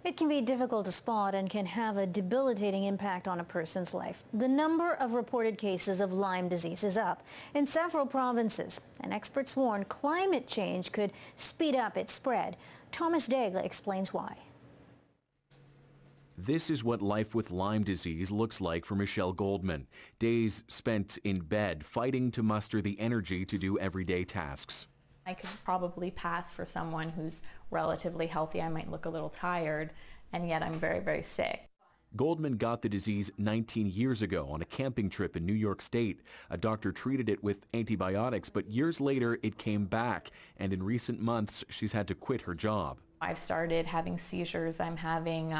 It can be difficult to spot and can have a debilitating impact on a person's life. The number of reported cases of Lyme disease is up in several provinces, and experts warn climate change could speed up its spread. Thomas Daigle explains why. This is what life with Lyme disease looks like for Michelle Goldman. Days spent in bed fighting to muster the energy to do everyday tasks. I could probably pass for someone who's relatively healthy. I might look a little tired, and yet I'm very, very sick. Goldman got the disease 19 years ago on a camping trip in New York State. A doctor treated it with antibiotics, but years later it came back, and in recent months she's had to quit her job. I've started having seizures. I'm having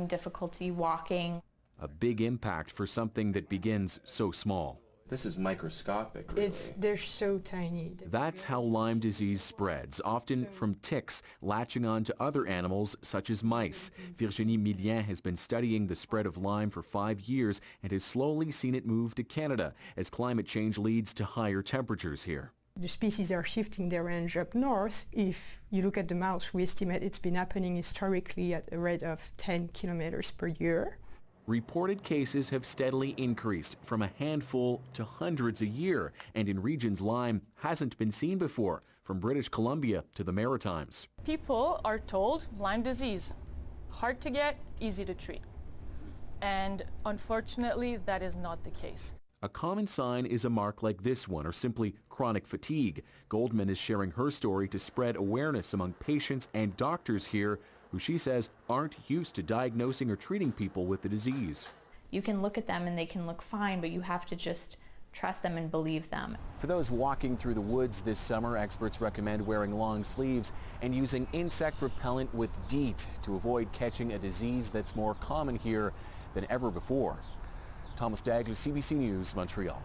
difficulty walking. A big impact for something that begins so small. This is microscopic, really. They're so tiny. That's how Lyme disease spreads, often from ticks latching on to other animals such as mice. Virginie Millien has been studying the spread of Lyme for 5 years and has slowly seen it move to Canada as climate change leads to higher temperatures here. The species are shifting their range up north. If you look at the mouse, we estimate it's been happening historically at a rate of 10 kilometers per year. Reported cases have steadily increased from a handful to hundreds a year, and in regions Lyme hasn't been seen before, from British Columbia to the Maritimes. People are told Lyme disease, hard to get, easy to treat. And unfortunately, that is not the case. A common sign is a mark like this one, or simply chronic fatigue. Goldman is sharing her story to spread awareness among patients and doctors here who she says aren't used to diagnosing or treating people with the disease. You can look at them and they can look fine, but you have to just trust them and believe them. For those walking through the woods this summer, experts recommend wearing long sleeves and using insect repellent with DEET to avoid catching a disease that's more common here than ever before. Thomas Daigle, CBC News, Montreal.